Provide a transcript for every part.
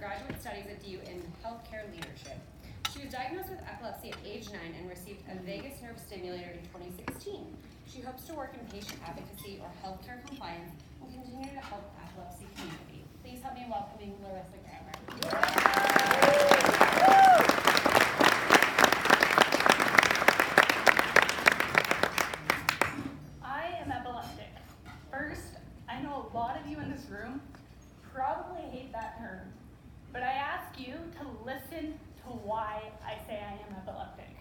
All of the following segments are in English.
undergraduate studies at DU in healthcare leadership. She was diagnosed with epilepsy at age 9 and received a vagus nerve stimulator in 2016. She hopes to work in patient advocacy or healthcare compliance and continue to help the epilepsy community. Please help me in welcoming Larissa Grammer. I am epileptic. First, I know a lot of you in this room probably hate that term, but I ask you to listen to why I say I am epileptic.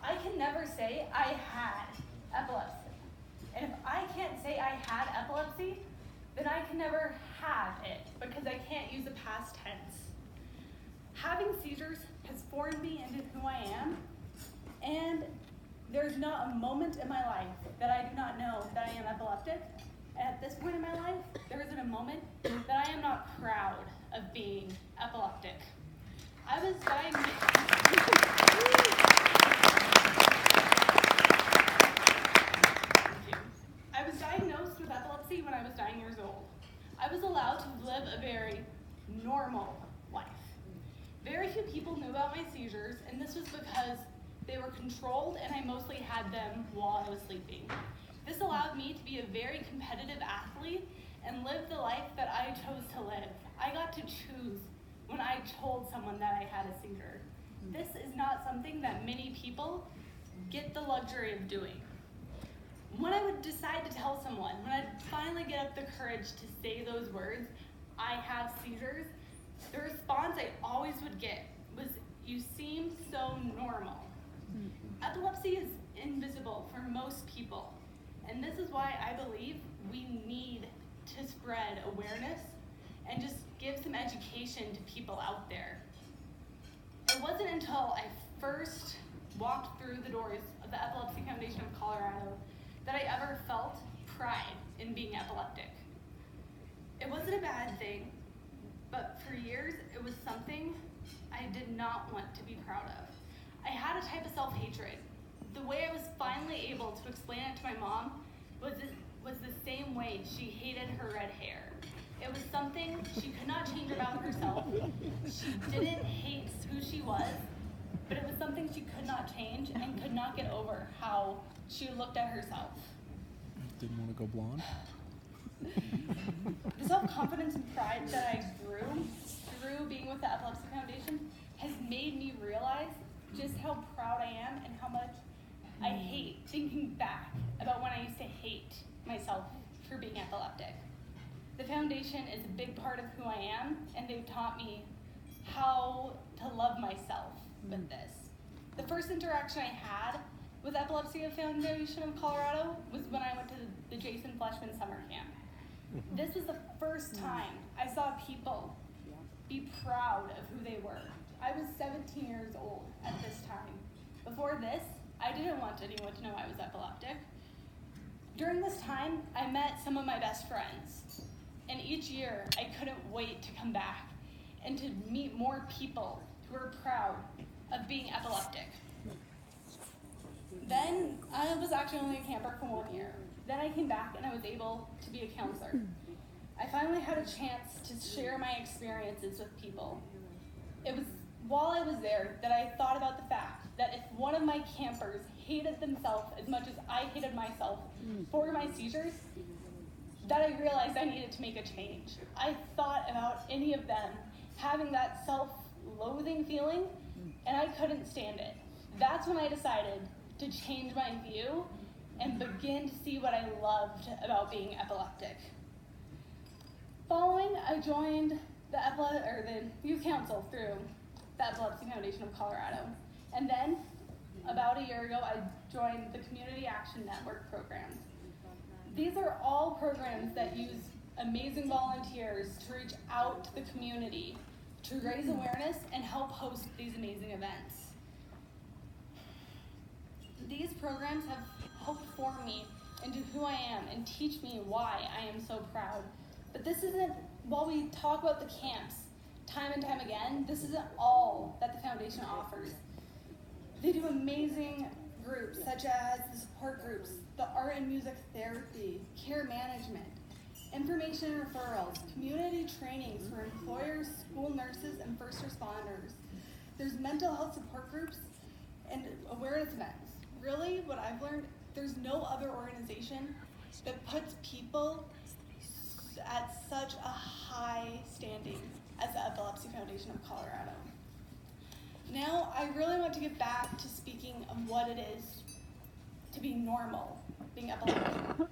I can never say I had epilepsy. And if I can't say I had epilepsy, then I can never have it because I can't use the past tense. Having seizures has formed me into who I am, and there's not a moment in my life that I do not know that I am epileptic. And at this point in my life, there isn't a moment that I am not proud of being epileptic. I was diagnosed with epilepsy when I was 9 years old. I was allowed to live a very normal life. Very few people knew about my seizures, and this was because they were controlled and I mostly had them while I was sleeping. This allowed me to be a very competitive athlete and live the life that I chose to live. I got to choose when I told someone that I had a seizure. This is not something that many people get the luxury of doing. When I would decide to tell someone, when I'd finally get up the courage to say those words, I have seizures, the response I always would get was, "You seem so normal." Epilepsy is invisible for most people, and this is why I believe we need to spread awareness and just give some education to people out there. It wasn't until I first walked through the doors of the Epilepsy Foundation of Colorado that I ever felt pride in being epileptic. It wasn't a bad thing, but for years it was something I did not want to be proud of. I had a type of self-hatred. The way I was finally able to explain it to my mom was the same way she hated her red hair. It was something she could not change about herself. She didn't hate who she was, but it was something she could not change and could not get over how she looked at herself. Didn't want to go blonde? The self-confidence and pride that I grew through being with the Epilepsy Foundation has made me realize just how proud I am and how much I hate thinking back about when I used to hate myself for being epileptic. The foundation is a big part of who I am, and they've taught me how to love myself with this. The first interaction I had with Epilepsy Foundation of Colorado was when I went to the Jason Fleshman summer camp. This was the first time I saw people be proud of who they were. I was 17 years old at this time. Before this, I didn't want anyone to know I was epileptic. During this time, I met some of my best friends. And each year, I couldn't wait to come back and to meet more people who were proud of being epileptic. Then, I was actually only a camper for 1 year. Then I came back and I was able to be a counselor. I finally had a chance to share my experiences with people. It was while I was there that I thought about the fact that if one of my campers hated themselves as much as I hated myself for my seizures, that I realized I needed to make a change. I thought about any of them having that self-loathing feeling, and I couldn't stand it. That's when I decided to change my view and begin to see what I loved about being epileptic. Following, I joined the Youth Council through the Epilepsy Foundation of Colorado. And then, about a year ago, I joined the Community Action Network programs. These are all programs that use amazing volunteers to reach out to the community, to raise awareness and help host these amazing events. These programs have helped form me into who I am and teach me why I am so proud. But this isn't, while we talk about the camps time and time again, this isn't all that the foundation offers. They do amazing groups such as the support groups, the art and music therapy, care management, information referrals, community trainings for employers, school nurses, and first responders. There's mental health support groups and awareness events. Really, what I've learned, there's no other organization that puts people at such a high standing as the Epilepsy Foundation of Colorado. Now, I really want to get back to speaking of what it is to be normal, being epileptic.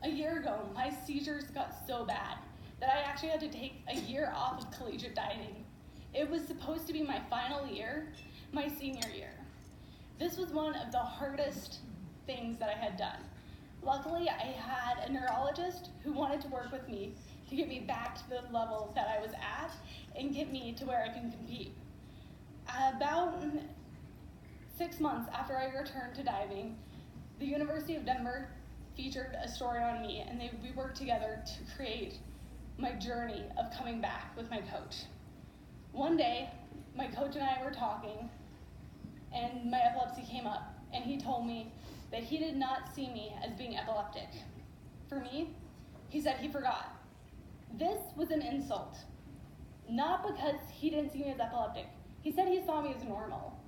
A year ago, my seizures got so bad that I actually had to take a year off of collegiate dieting. It was supposed to be my final year, my senior year. This was one of the hardest things that I had done. Luckily, I had a neurologist who wanted to work with me to get me back to the level that I was at and get me to where I can compete. About 6 months after I returned to diving, the University of Denver featured a story on me, and we worked together to create my journey of coming back with my coach. One day, my coach and I were talking, and my epilepsy came up, and he told me that he did not see me as being epileptic. For me, he said he forgot. This was an insult, not because he didn't see me as epileptic. He said he saw me as normal.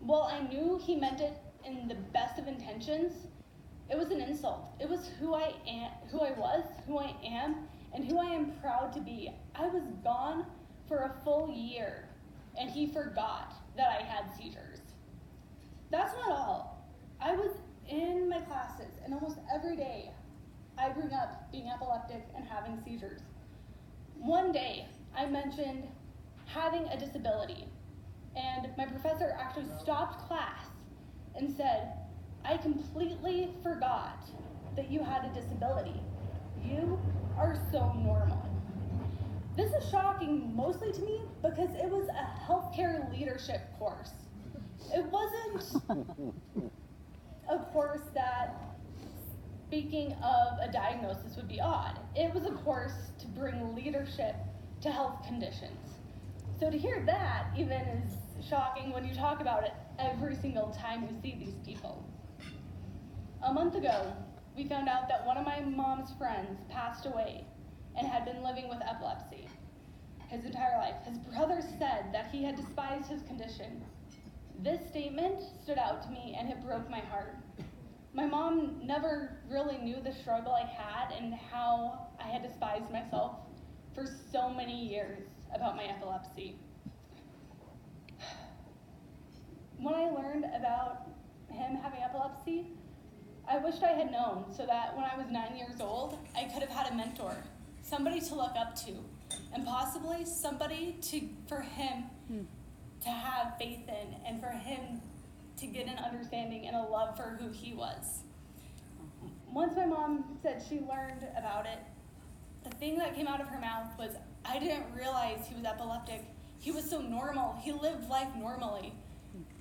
While I knew he meant it in the best of intentions, it was an insult. It was who I was, who I am, and who I am proud to be. I was gone for a full year, and he forgot that I had seizures. That's not all. I was in my classes, and almost every day, I bring up being epileptic and having seizures. One day, I mentioned having a disability, and my professor actually stopped class and said, "I completely forgot that you had a disability. You are so normal." This is shocking mostly to me because it was a healthcare leadership course. It wasn't a course that, speaking of a diagnosis, would be odd. It was a course to bring leadership to health conditions. So to hear that even is shocking when you talk about it every single time you see these people. A month ago, we found out that one of my mom's friends passed away and had been living with epilepsy his entire life. His brother said that he had despised his condition. This statement stood out to me, and it broke my heart. My mom never really knew the struggle I had and how I had despised myself for so many years about my epilepsy. When I learned about him having epilepsy, I wished I had known so that when I was 9 years old, I could have had a mentor, somebody to look up to, and possibly somebody for him to have faith in, and for him to get an understanding and a love for who he was. Once my mom said she learned about it, the thing that came out of her mouth was, "I didn't realize he was epileptic. He was so normal. He lived life normally."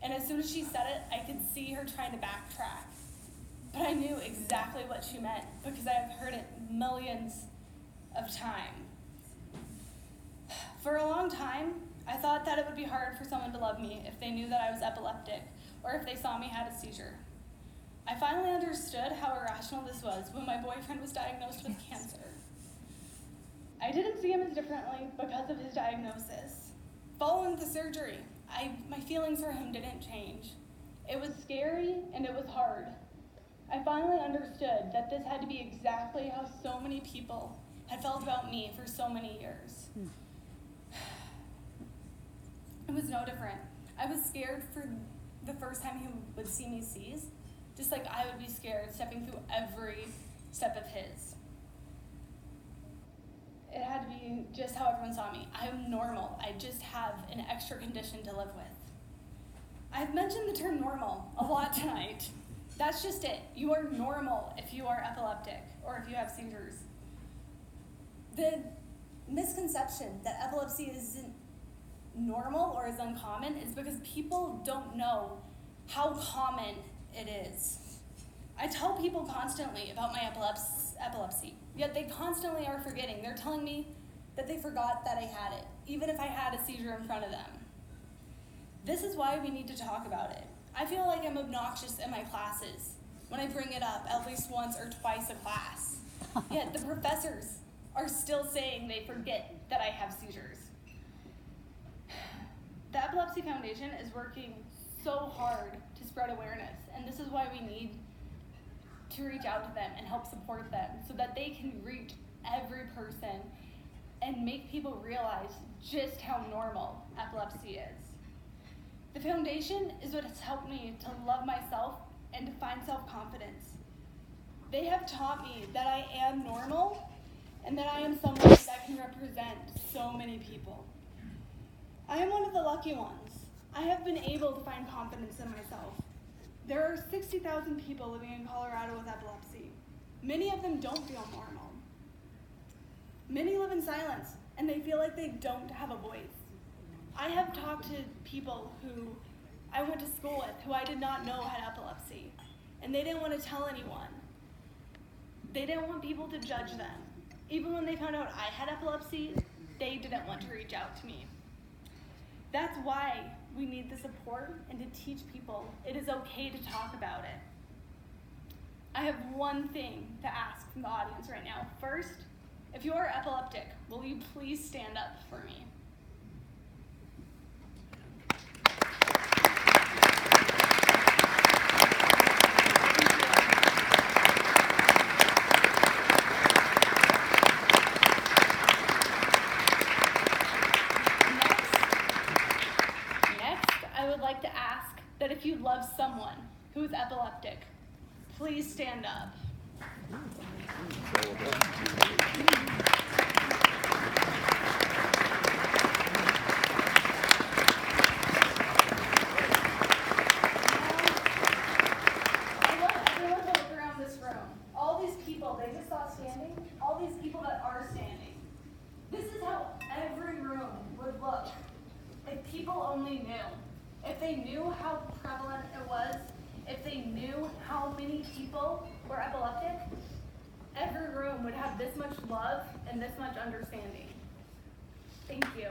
And as soon as she said it, I could see her trying to backtrack. But I knew exactly what she meant because I have heard it millions of times. For a long time, I thought that it would be hard for someone to love me if they knew that I was epileptic or if they saw me had a seizure. I finally understood how irrational this was when my boyfriend was diagnosed with cancer. I didn't see him as differently because of his diagnosis. Following the surgery, my feelings for him didn't change. It was scary and it was hard. I finally understood that this had to be exactly how so many people had felt about me for so many years. It was no different. I was scared for the first time he would see me seize, just like I would be scared stepping through every step of his. It had to be just how everyone saw me. I'm normal. I just have an extra condition to live with. I've mentioned the term normal a lot tonight. That's just it. You are normal if you are epileptic or if you have seizures. The misconception that epilepsy isn't normal or is uncommon is because people don't know how common it is. I tell people constantly about my epilepsy, yet they constantly are forgetting. They're telling me that they forgot that I had it, even if I had a seizure in front of them. This is why we need to talk about it. I feel like I'm obnoxious in my classes when I bring it up at least once or twice a class. Yet the professors are still saying they forget that I have seizures. Epilepsy Foundation is working so hard to spread awareness, and this is why we need to reach out to them and help support them so that they can reach every person and make people realize just how normal epilepsy is. The foundation is what has helped me to love myself and to find self-confidence. They have taught me that I am normal and that I am someone that can represent so many people. I am one of the lucky ones. I have been able to find confidence in myself. There are 60,000 people living in Colorado with epilepsy. Many of them don't feel normal. Many live in silence, and they feel like they don't have a voice. I have talked to people who I went to school with who I did not know had epilepsy, and they didn't want to tell anyone. They didn't want people to judge them. Even when they found out I had epilepsy, they didn't want to reach out to me. That's why we need the support and to teach people it is okay to talk about it. I have one thing to ask from the audience right now. First, if you are epileptic, will you please stand up for me? That if you love someone who's epileptic, please stand up. I want everyone to look around this room. All these people they just saw standing, all these people that are standing. This is how every room would look if people only knew. If they knew how prevalent it was, if they knew how many people were epileptic, every room would have this much love and this much understanding. Thank you.